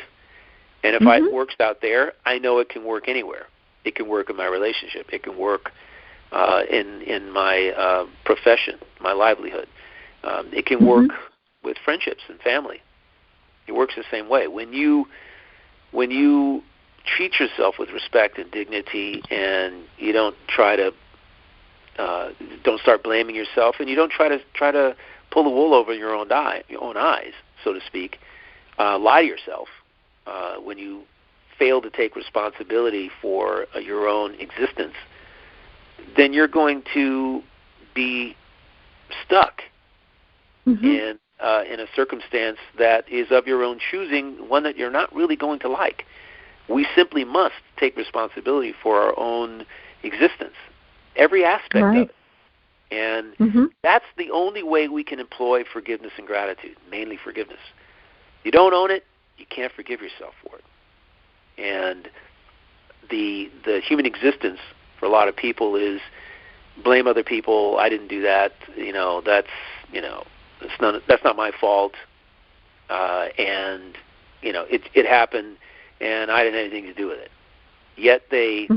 [SPEAKER 2] And if it works out there, I know it can work anywhere. It can work in my relationship. It can work in my profession, my livelihood. It can work with friendships and family. It works the same way. When you treat yourself with respect and dignity, and you don't try to don't start blaming yourself, and you don't try to pull the wool over your own eyes, so to speak. Lie to yourself when you fail to take responsibility for your own existence. Then you're going to be stuck in a circumstance that is of your own choosing, one that you're not really going to like. We simply must take responsibility for our own existence, every aspect of it. And that's the only way we can employ forgiveness and gratitude, mainly forgiveness. You don't own it, you can't forgive yourself for it. And the human existence for a lot of people is blame other people. I didn't do that. That's not my fault. And it happened, and I didn't have anything to do with it. Yet they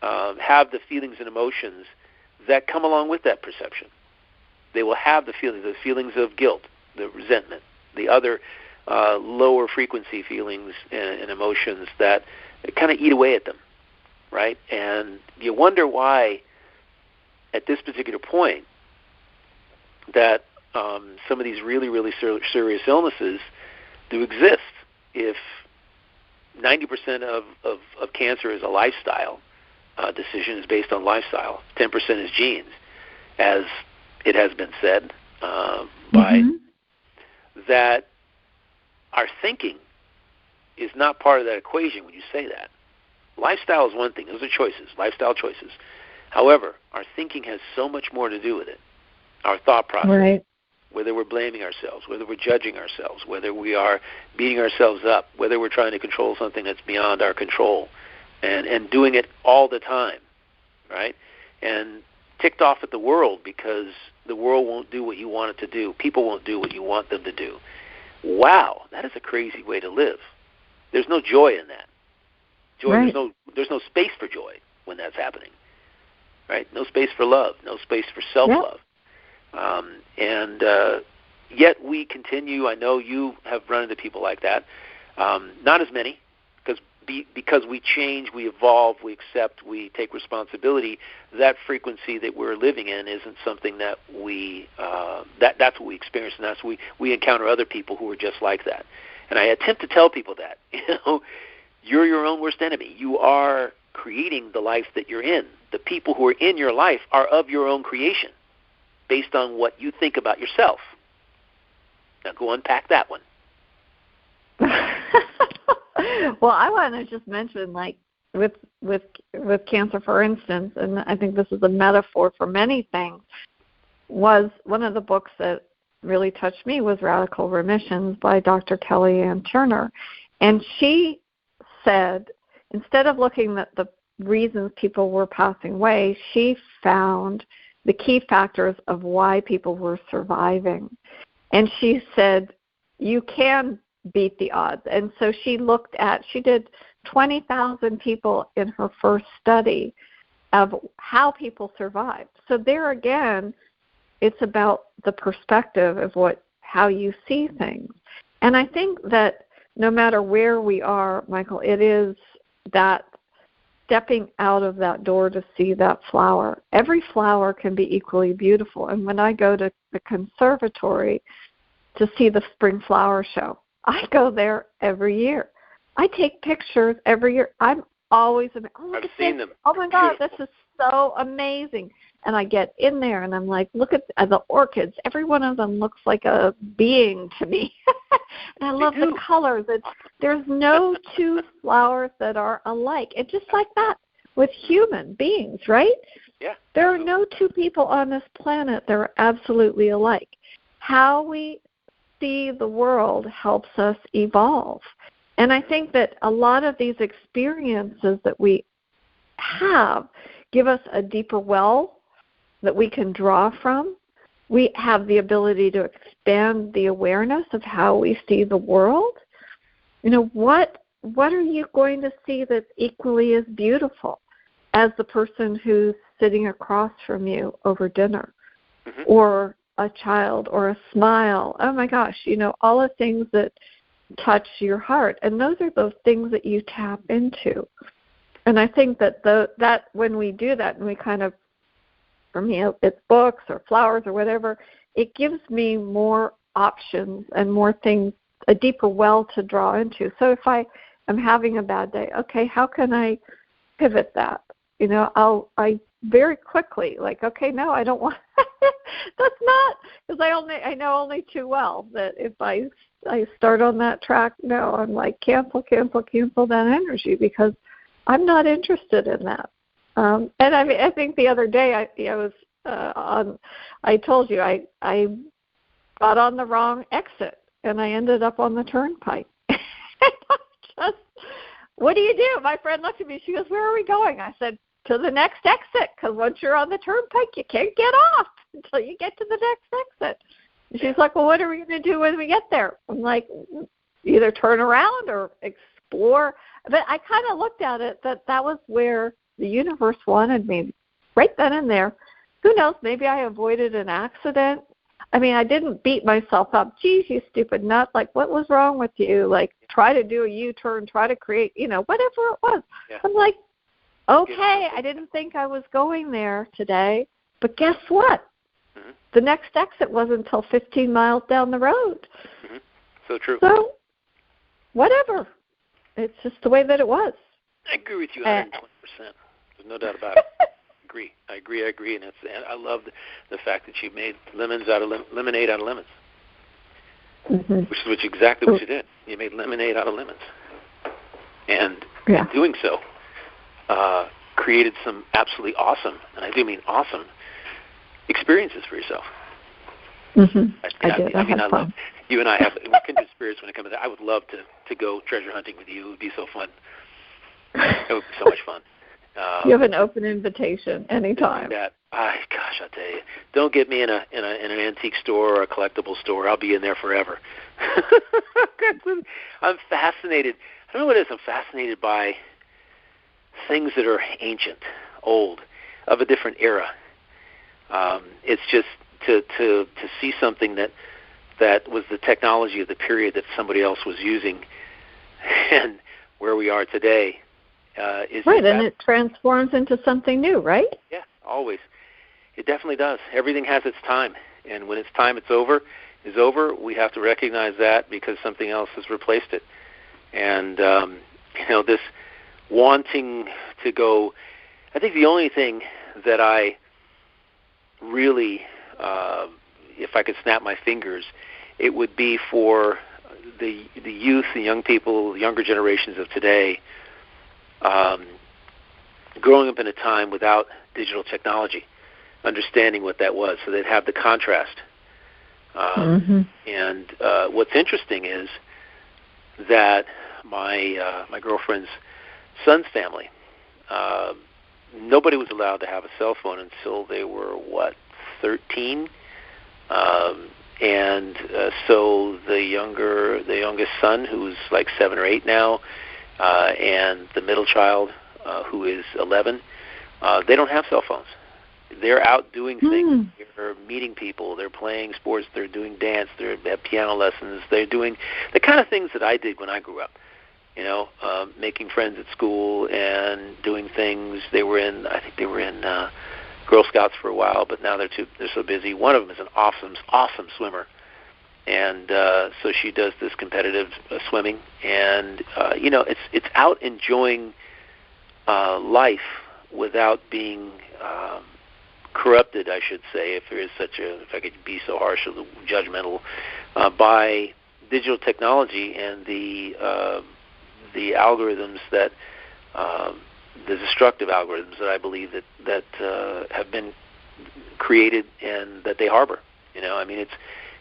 [SPEAKER 2] have the feelings and emotions that come along with that perception. They will have the feelings of guilt, the resentment, the other lower frequency feelings and emotions that kind of eat away at them, right? And you wonder why, at this particular point, that some of these really, really serious illnesses do exist. If 90% of cancer is a lifestyle decision, is based on lifestyle, 10% is genes, as it has been said by that. Our thinking is not part of that equation when you say that. Lifestyle is one thing. Those are choices, lifestyle choices. However, our thinking has so much more to do with it. Our thought process, whether we're blaming ourselves, whether we're judging ourselves, whether we are beating ourselves up, whether we're trying to control something that's beyond our control, and doing it all the time, right? And ticked off at the world because the world won't do what you want it to do. People won't do what you want them to do. Wow, that is a crazy way to live. There's no joy in that. Joy, there's no space for joy when that's happening, right? No space for love, no space for self-love. And yet we continue. I know you have run into people like that. Not as many, because we change, we evolve, we accept, we take responsibility. That frequency that we're living in isn't something that that's what we experience, and that's we encounter other people who are just like that. And I attempt to tell people that, you're your own worst enemy. You are creating the life that you're in. The people who are in your life are of your own creation, based on what you think about yourself. Now go unpack that one.
[SPEAKER 1] Well, I want to just mention, like, with cancer, for instance, and I think this is a metaphor for many things, was one of the books that really touched me was Radical Remissions by Dr. Kelly Ann Turner. And she said, instead of looking at the reasons people were passing away, she found the key factors of why people were surviving. And she said, you can beat the odds. And so she did 20,000 people in her first study of how people survived. So there again, it's about the perspective of how you see things. And I think that no matter where we are, Michael, it is that stepping out of that door to see that flower. Every flower can be equally beautiful. And when I go to the conservatory to see the spring flower show, I go there every year. I take pictures every year. I'm always amazed. Oh,
[SPEAKER 2] I've seen them.
[SPEAKER 1] Oh, my God, this is so amazing. And I get in there, and I'm like, look at the orchids. Every one of them looks like a being to me. And I love the colors. There's no two flowers that are alike. And just like that with human beings, right?
[SPEAKER 2] Yeah.
[SPEAKER 1] There are no two people on this planet that are absolutely alike. How we see the world helps us evolve. And I think that a lot of these experiences that we have give us a deeper well that we can draw from. We have the ability to expand the awareness of how we see the world. What are you going to see that's equally as beautiful as the person who's sitting across from you over dinner, or a child, or a smile? Oh my gosh, all the things that touch your heart. And those are those things that you tap into. And I think that that when we do that and we kind of For me, it's books or flowers or whatever. It gives me more options and more things, a deeper well to draw into. So if I am having a bad day, okay, how can I pivot that? You know, I very quickly, like, okay, no, I don't want, that's not, because I know only too well that if I start on that track, no, I'm like, cancel that energy, because I'm not interested in that. And I mean, I think the other day I told you I got on the wrong exit and I ended up on the turnpike. Just, what do you do? My friend looked at me. She goes, "Where are we going?" I said, "To the next exit, because once you're on the turnpike, you can't get off until you get to the next exit." And she's like, "Well, what are we going to do when we get there?" I'm like, "Either turn around or explore." But I kind of looked at it that was where the universe wanted me, right then and there. Who knows? Maybe I avoided an accident. I mean, I didn't beat myself up. Geez, you stupid nut. Like, what was wrong with you? Like, try to do a U-turn, try to create, whatever it was. Yeah. I'm like, okay, I didn't think I was going there today. But guess what? Mm-hmm. The next exit wasn't until 15 miles down the road.
[SPEAKER 2] Mm-hmm. So true.
[SPEAKER 1] So, whatever. It's just the way that it was.
[SPEAKER 2] I agree with you 120%. There's no doubt about it. I agree, and I love the fact that you made lemonade out of lemons, mm-hmm. which is exactly what you did. You made lemonade out of lemons, and in doing so, created some absolutely awesome, and I do mean awesome, experiences for yourself.
[SPEAKER 1] Mm-hmm. I love
[SPEAKER 2] you and I have we're kindred spirits when it comes to that. I would love to go treasure hunting with you. It would be so fun. It would be so much fun.
[SPEAKER 1] You have an open invitation anytime.
[SPEAKER 2] Gosh, I'll tell you, don't get me in an antique store or a collectible store. I'll be in there forever. I'm fascinated. I don't know what it is. I'm fascinated by things that are ancient, old, of a different era. It's just to see something that was the technology of the period that somebody else was using, and where we are today. Is
[SPEAKER 1] right, and it transforms into something new, right?
[SPEAKER 2] Yeah, always. It definitely does. Everything has its time, and when its time is over, we have to recognize that because something else has replaced it. And, this wanting to go, I think the only thing that I really, if I could snap my fingers, it would be for the youth, the young people, the younger generations of today, growing up in a time without digital technology, understanding what that was, so they'd have the contrast. Mm-hmm. And what's interesting is that my girlfriend's son's family, nobody was allowed to have a cell phone until they were 13, and so the youngest son, who's like 7 or 8 now, and the middle child, who is 11, they don't have cell phones. They're out doing things. They're meeting people. They're playing sports. They're doing dance. They have piano lessons. They're doing the kind of things that I did when I grew up. Making friends at school and doing things. I think they were in Girl Scouts for a while, but now they're so busy. One of them is an awesome swimmer. And so she does this competitive swimming, and it's out enjoying life without being corrupted, I should say, if I could be so harsh or judgmental, by digital technology and the algorithms that the destructive algorithms that I believe that have been created and that they harbor.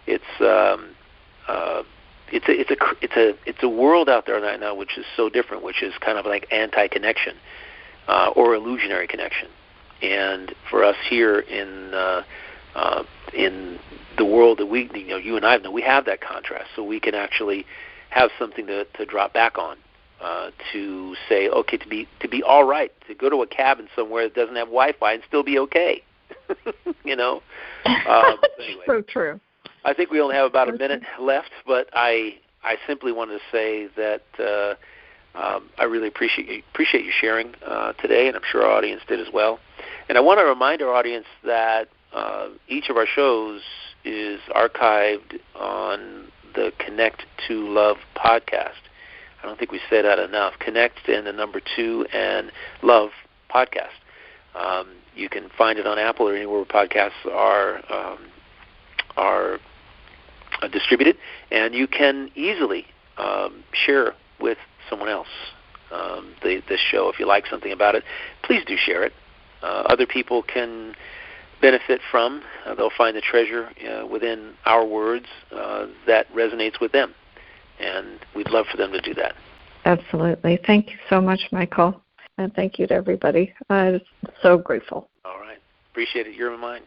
[SPEAKER 2] It's a world out there right now which is so different, which is kind of like anti-connection or illusionary connection. And for us here in the world that you and I know, we have that contrast, so we can actually have something to drop back on, to say, okay, to be all right, to go to a cabin somewhere that doesn't have Wi-Fi and still be okay. Anyway.
[SPEAKER 1] So true.
[SPEAKER 2] I think we only have about a minute left, but I simply wanted to say that I really appreciate you sharing today, and I'm sure our audience did as well. And I want to remind our audience that each of our shows is archived on the Connect to Love podcast. I don't think we say that enough. Connect and the number 2 and Love podcast. You can find it on Apple or anywhere where podcasts are distributed, and you can easily share with someone else this show. If you like something about it, please do share it. Other people can benefit from. They'll find the treasure within our words that resonates with them, and we'd love for them to do that.
[SPEAKER 1] Absolutely. Thank you so much, Michael, and thank you to everybody. I'm so grateful.
[SPEAKER 2] All right. Appreciate it. You're mine.